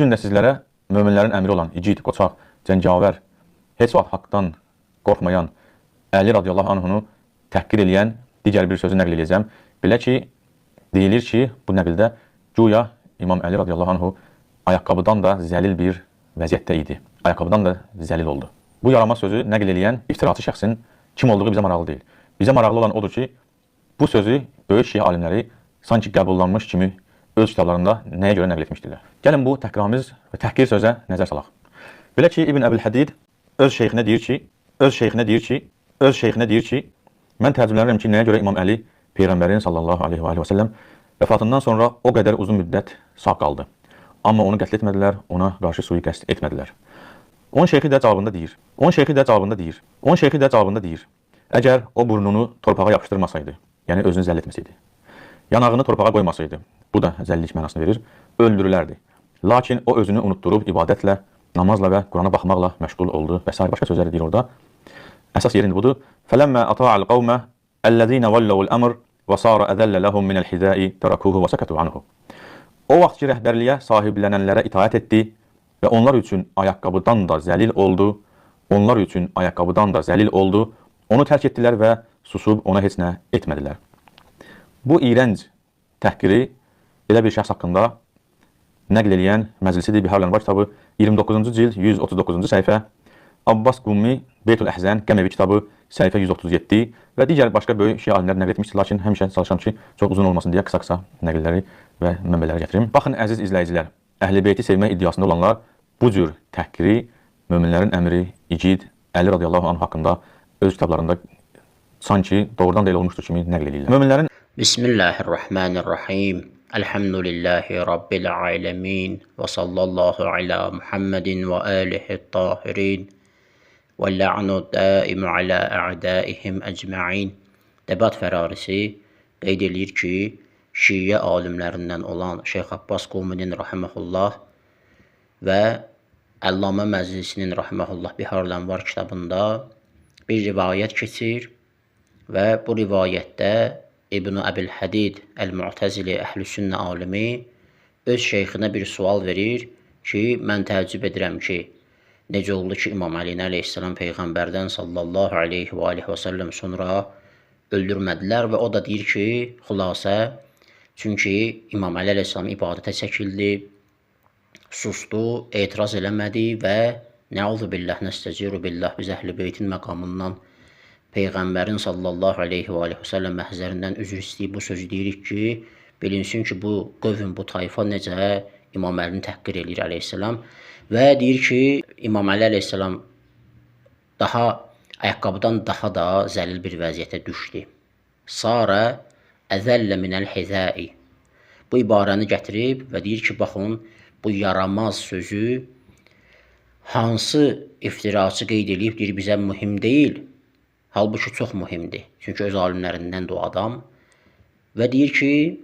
gün də sizlərə möminlərin əmri olan igid, qoçaq, cəngavər, heç vaxt haqdan qorxmayan Əli radiyallahu anhunu təhqir eləyən digər bir sözü nəql edəcəm. Belə ki, deyilir ki, bu nəqildə güya İmam Əli radiyallahu anhu ayaqqabıdan da zəlil bir vəziyyətdə idi. Ayaqqabıdan da zəlil oldu. Bu yaramaz sözü nəql eləyən iftiraçı şəxsin kim olduğu bizə maraqlı deyil. Bizə maraqlı olan odur ki, bu sözü böyük şiə alimləri sanki qəbullanmış kimi öz kitablarında nəyə görə nəql etmişdirlər. Gəlin bu təhqiramiz və təhqir sözə nəzər salaq. Belə ki, İbn Əbülhədid öz şeyxinə deyir ki, mən təəccüblənirəm ki, nəyə görə İmam Əli Peyğəmbərin sallallahu aleyhi və səlləm vəfatından sonra o qədər uzun müddət sağ qaldı. Amma onu qətl etmədilər, ona qarşı sui-qəsd etmədilər. Onun şeyxi də cavabında deyir, əgər o burnunu torpağa yapışdırmasaydı, yəni özünü zəll etməsəydi, yanağını torpağa qoymasaydı, bu da zəllilik mənasını verir, öldürülərdi. Lakin o özünü unutturub ibadətlə, namazla və Qurana baxmaqla məşğul oldu və s. başqa sözləri deyir orada. Əsas yerin budur. فَلَمَّا أَطَاعَ الْقَوْمَ الَّذِينَ وَلَّوُا الْأَمْرِ وَصَارَ أَذَلَّ لَهُمْ مِنَ الْحِذَاءِ تَرَكُوهُ وَسَكَتُوا عَنْهُ. O vaxt ki, rəhbərliyə sahiblənənlərə itaət etdi və onlar üçün ayaqqabıdan da zəlil oldu, onu tərk etdilər və susub ona heç nə etmədilər. Bu iyrənc təhqiri elə bir şəxs haqqında nəql eləyən Məclisi Bihar Ənvar kitabı 29-cu cild 139-cu səhifə, Abbas Qummi Beytul Əhzən Qəməvi kitabı səhifə 137 və digər başqa böyük şiə alimlər nəql etmişdir. Lakin həmişə çalışam ki, çox uzun olmasın deyə qısa-qısa nəqilləri və mənbələri gətirim. Baxın, əziz izləyicilər, Əhl-i Beyti sevmək iddiasında olanlar bu cür təhqiri möminlərin əmri igid Əli radiyallahu anh haqqında öz kitablarında sanki doğrudan da elə olmuşdur kimi nəql edirlər. Möminlərin Bismillahirrahmanirrahim. Elhamdülillahi Rabbil alemin və sallallahu ala Muhammedin və alihi tahirin və la'nu daimu ala a'daihim əcma'in. Dəbat fərarisi qeyd edir ki, şiə alimlərindən olan Şeyx Abbas Quminin rahiməhullah və Əllamə Məclisinin rahiməhullah Bihar Ənvar kitabında bir rivayət keçir və bu rivayətdə İbn Əbülhədid Əl-Mu'təzili Əhl-Sünnə alimi öz şeyxinə bir sual verir ki, mən təəccüb edirəm ki, necə oldu ki, İmam Əli əleyhissalam Peyğəmbərdən sallallahu aleyhi və səlləm sonra öldürmədilər və o da deyir ki, xülasə, çünki İmam Əli əleyhissalam ibadətə çəkildi, sustu, etiraz eləmədi və nə'udhu billah, nəstəciru billah, biz Əhl-i Beytin məqamından Peyğəmbərin sallallahu aleyhi və səlləm məhzərindən üzr istəyib bu sözü deyirik ki, bilinsin ki, bu qövm, bu tayfa necə İmam Əlini təhqir edir əleyhissalam və deyir ki, İmam Əli əleyhissalam ayaqqabıdan daha da zəlil bir vəziyyətə düşdü. Sarə əzəllə minəl hizai. Bu ibarəni gətirib və deyir ki, baxın, bu yaramaz sözü hansı iftiraçı qeyd edib, deyir, bizə mühim deyil. Halbuki çox mühimdir. Çünki öz alimlərindəndir o adam. Və deyir ki,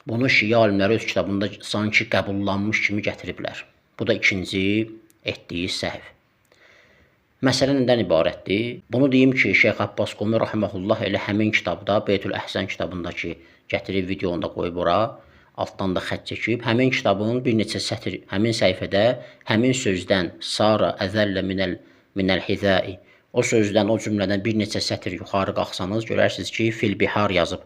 bunu şiə alimləri öz kitabında sanki qəbullanmış kimi gətiriblər. Bu da ikinci etdiyi səhv. Məsələ nədən ibarətdir? Bunu deyim ki, Şeyx Abbas Qumi rahiməhullah elə həmin kitabda, Beytul Əhzən kitabındakı gətirib videonu da qoyub ora, altdan da xətt çəkib, həmin kitabın bir neçə sətr, həmin səhifədə, həmin sözdən Sara əzəllə minəl hizai, o sözdən, o cümlədən bir neçə sətr yuxarı qalxsanız, görərsiniz ki, fil bihar yazıb.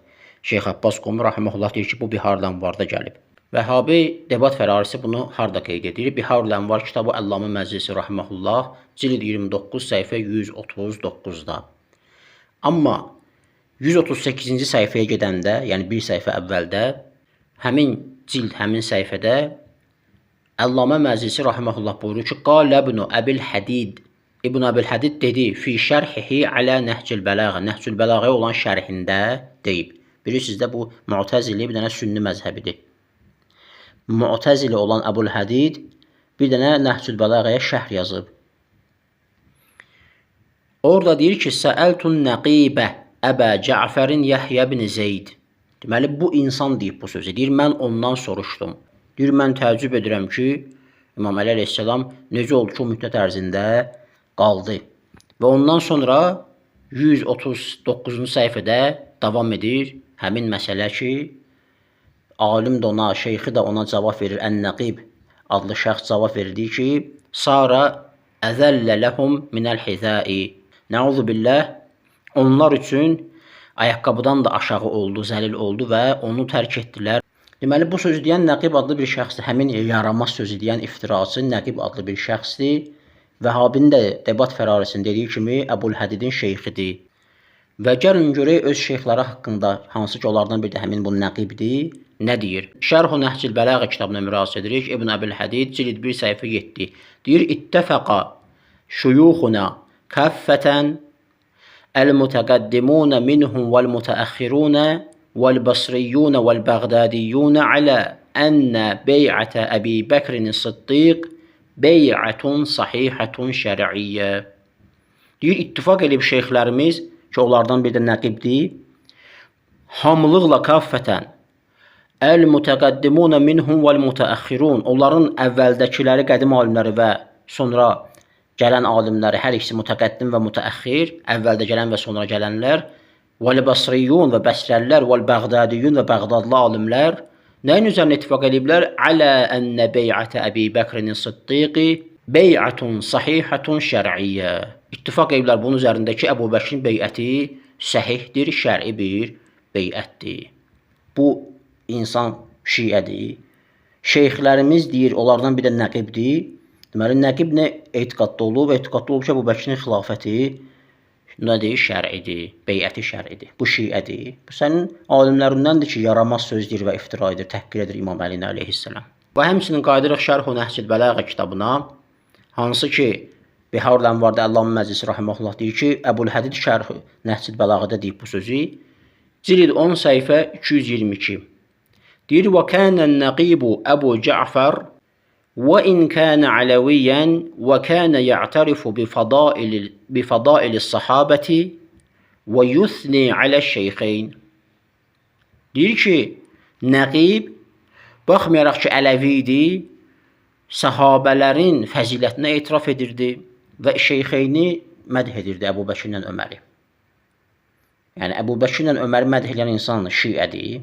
Şeyx Abbas Qumi rahiməhullah deyir ki, bu Bihar Ənvarda gəlib. Vəhhabi debat fərarisi bunu harda qeyd edir? Bihar Ənvar kitabı Əllamə Məclisi rahiməhullah, cild 29, səhifə 139-da. Amma 138-ci səhifəyə gedəndə, yəni bir səhifə əvvəldə, həmin cild, həmin səhifədə Əllamə Məclisi rahiməhullah buyurur ki, qalə ibn Əbülhədid, İbn Əbülhədid dedi, fi şərhihi alə Nəhcül Bələğə, Nəhcül Bələğəyə olan şərhində deyib. Bilirsiniz də bu Mu'təzili bir dənə sünni məzhəbidir. Mu'təzili olan Əbülhədid bir dənə Nəhcül Bələğəyə şərh yazıb. Orada deyir ki, Səəltun nəqibə Əbə Cəfərin Yəhyə ibn Zeyd. Deməli, bu insan deyib bu sözü. Deyir, mən ondan soruşdum. Deyir, mən təəccüb edirəm ki, İmam Əli əleyhissalam necə oldu ki, o müddət ərzində qaldı. Və ondan sonra 139-cu səhifədə davam edir həmin məsələ ki, alim də ona, şeyxi də ona cavab verir. Ən-Nəqib adlı şəxs cavab verdi ki, Sara əzəllə ləhum minəl hizai. Nəuzu billah, onlar üçün ayaqqabıdan da aşağı oldu, zəlil oldu və onu tərk etdilər. Deməli, bu sözü deyən Nəqib adlı bir şəxsdir. Həmin yaramaz sözü deyən iftiraçı Nəqib adlı bir şəxsdir. Vəhabinin də debat fərarisində dediyi kimi Əbulhədidin şeyxidir. Və gəlin görək öz şeyxləri haqqında, hansı ki onlardan biri də həmin bu Nəqibdir, nə deyir? Şərh-u Nəhcil Bələğə kitabına müraciət edirik. İbn Əbülhədid cild 1 səhifə 7. Deyir: İttəfəqa şuyuxuna kəffətən el-mütəqəddimuna minhum vel-mütəəxxiruna vel-basriyyuna vel-bəğdadiyyuna alə ənə bey'ətə Əbi Bəkrin-Sıddiq bey'ətun sahihətun şər'iyyə. Deyir, ittifaq edib şeyxlərimiz ki, onlardan biri də Nəqibdir, hamılıqla kaffətən el-mütəqəddimuna minhum vel-mütəəxxirun, onların əvvəldəkiləri, qədim alimləri və sonra gələn alimləri, hər ikisi mütəqəddim və mütəəxxir, əvvəldə gələn və sonra gələnlər, vel-basriyyun və bəsrəlilər, vel-bəğdadiyyun və bəğdadlı alimlər nəyin üzərində ittifaq ediblər? Alə ənə bey'ətə Əbi Bəkrin-Sıddiqi bey'ətun sahihətun şər'iyyə. İttifaq ediblər bunun üzərində ki, Əbu Bəkrin bey'əti səhihdir, şər'i bir bey'ətdir. Bu insan şiədir. Şeyxlərimiz deyir, onlardan bir də Nəqibdir. Deməli, Nəqib nə etiqadda olub? Etiqadda olub ki, Əbu Bəkrin xilafəti nədir? Şər'idir, bey'əti şər'idir. Bu şiədir. Bu sənin alimlərindəndir ki, yaramaz sözdür və iftira edir, təhqir edir İmam Əlini əleyhissalam. Və həmçinin qayıdırıq Şərh-u Nəhcil Bələğə kitabına, hansı ki, Biharul Ənvarda Əllamə Məclisi rahimehullah deyir ki, Əbulhədid Şərh-u Nəhcil Bələğədə deyib bu sözü. Cild 10 səhifə 222. Deyir: "Və kənən Nəqibu Əbu Cəfər və in kənə Ələviyyən və kənə ya'tarifu bifada'ilis sahabəti və yuthni aləş-şeyxeyn." Deyir ki, Nəqib baxmayaraq ki, Ələvi idi, sahabələrin fəzilətinə etiraf edirdi və şeyxeyni mədh edirdi, Əbu Bəkirlə Öməri. Yəni, Əbu Bəkirlə Öməri mədh edən insan şiədir.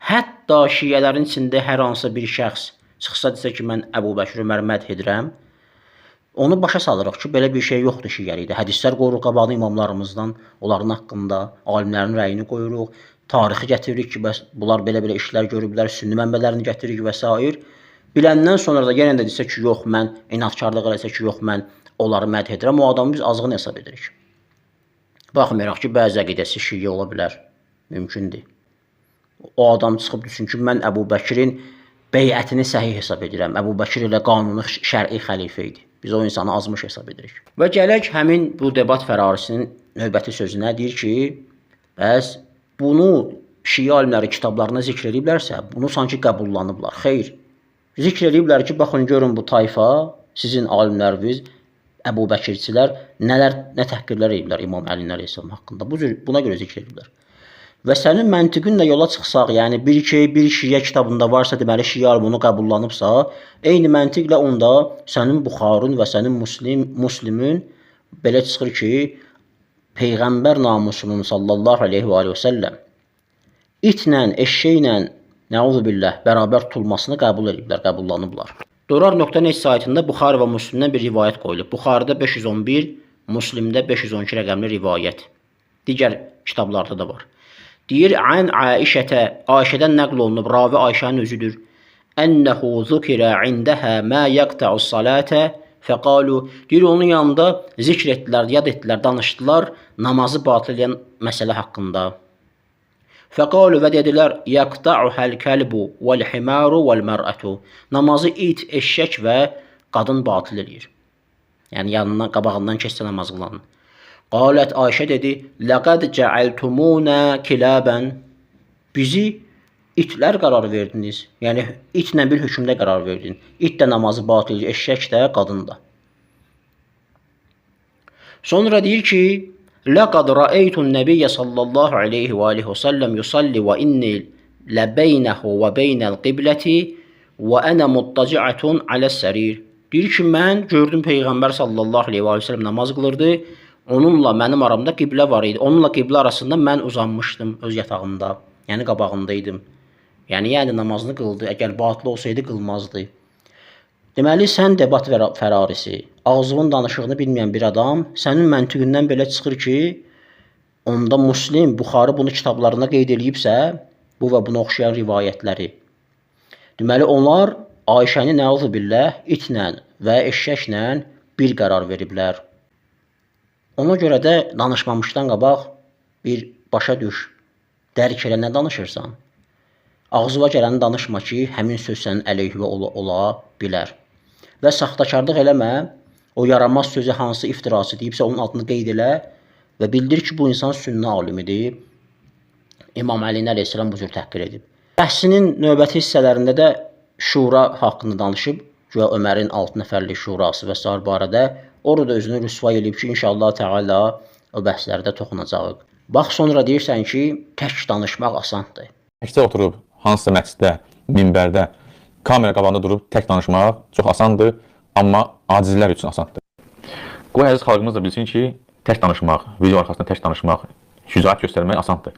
Hətta şiələrin içində hər hansı bir şəxs çıxsa desə ki, mən Əbu Bəkir Öməri mədh edirəm, onu başa salırıq ki, belə bir şey yoxdur şiəlikdə. Hədislər qoyuruq qabaqlı imamlarımızdan, onların haqqında, alimlərin rəyini qoyuruq, tarixi gətiririk ki, bəs bunlar belə-belə işlər görüblər, sünni mənbələrini gətiririk və s. Biləndən sonra da yenə də desə ki, yox, mən inatkarlıq eləsə ki, yox, mən onları mədh edirəm, o adamı biz azğın hesab edirik. Baxmayaraq ki, bəzi əqidəsi şiə ola bilər, mümkündür. O adam çıxıb düşün ki, mən Əbu Bəkirin beyətini səhih hesab edirəm. Əbu Bəkir ilə qanuni şər'i xəlifə idi. Biz o insanı azmış hesab edirik. Və gələk həmin bu debat fərarisinin növbəti sözünə, deyir ki, bəs bunu şiə alimləri kitablarına zikr ediblərsə, bunu sanki qəbullanıblar. Xeyr. Zikr ediblər ki, baxın, görün bu tayfa, sizin alimləriniz, Əbu Bəkirçilər nə təhqirlər ediblər İmam Əli əleyhissalam haqqında. Buna görə zikr ediblər. Və sənin məntiqinlə yola çıxsaq, yəni bir şiə kitabında varsa, deməli şiə alimi onu qəbullanıbsa, eyni məntiqlə onda sənin Buxarın və sənin Müslimin belə çıxır ki, Peyğəmbər namusunun sallallahu aleyhi və səlləm itlə, eşşəklə, nəuzu billah, bərabər tutulmasını qəbul ediblər, qəbullanıblar. Durar.net saytında Buxarı və Müslimdən bir rivayət qoyulub. Buxarıda 511, Müslimdə 512 rəqəmli rivayət. Digər kitablarda da var. Deyir, ən Ayşədən nəql olunub, ravi Ayşənin özüdür. Ənəhu zukirə indəhə mə yəqtə'us salətə fəqalu. Deyir, onun yanında zikr etdilər, yad etdilər, danışdılar namazı batıl edən məsələ haqqında. Fəqalu və dedilər, yəqta'uhəl kəlbu vəl-himaru vəl-mər'ətu. Namazı it, eşşək və qadın batıl edir. Yəni, yanından, qabağından keçsə namaz qılanın. Qalət Ayşə dedi, ləqəd cəəltumunə kiləbən. Bizi itlər qərar verdiniz. Yəni, itlə bir hökmdə qərar verdin. İt də namazı batıl edir, eşşək də, qadın da. Sonra deyir ki, لقد رأيت النبي صلى الله عليه وآله وسلم يصلي وإني لبينه وبين القبلة وأنا مضطجعة على السرير. Deyir ki, mən gördüm Peyğəmbər sallallahu aleyhi və səlləm namaz qılırdı. Onunla mənim aramda qiblə var idi. Onunla qiblə arasında mən uzanmışdım öz yatağımda. Yəni qabağındaydım. Yəni namazını qıldı. Əgər batıl olsaydı qılmazdı. Deməli, sən debat fərarisi, ağzının danışığını bilməyən bir adam, sənin məntiqindən belə çıxır ki, onda Müslim, Buxarı bunu kitablarında qeyd edibsə, bu və buna oxşayan rivayətləri. Deməli, onlar Ayşəni nəuzu billah itlə və eşşəklə bir qərar veriblər. Ona görə də danışmamışdan qabaq bir başa düş, dərk elə nə danışırsan. Ağzına gələni danışma ki, həmin söz sənin əleyhivə ola bilər. Və saxtakarlıq eləmə, o yaramaz sözü hansı iftirası deyibsə, onun adını qeyd elə və bildir ki, bu insan sünnə alimidir. İmam Əlini əleyhissalam bu cür təhqir edib. Bəhsinin növbəti hissələrində də şura haqqında danışıb, güya Ömərin 6 nəfərlik şurası və s. barədə orada özünü rüsvay edib ki, inşallah Teala o bəhslərdə toxunacaq. Bax, sonra deyirsən ki, tək danışmaq asandır. Təkcə oturub hansısa məsciddə, minbərdə, kamera qabağında durub tək danışmaq çox asandır, amma acizlər üçün asandır. Qoy əziz xalqımız da bilsin ki, tək danışmaq, video arxasında tək danışmaq, şücaət göstərmək asandır.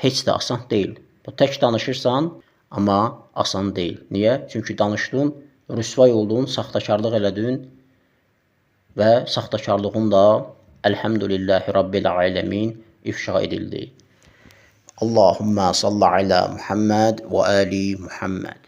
Heç də asan deyil. Bu tək danışırsan, amma asan deyil. Niyə? Çünki danışdın, rüsvay oldun, saxtakarlıq elədin və saxtakarlığın da Elhamdülillahi Rabbil Alemin ifşa edildi. Allahümme salli ala Muhammed ve ali Muhammed.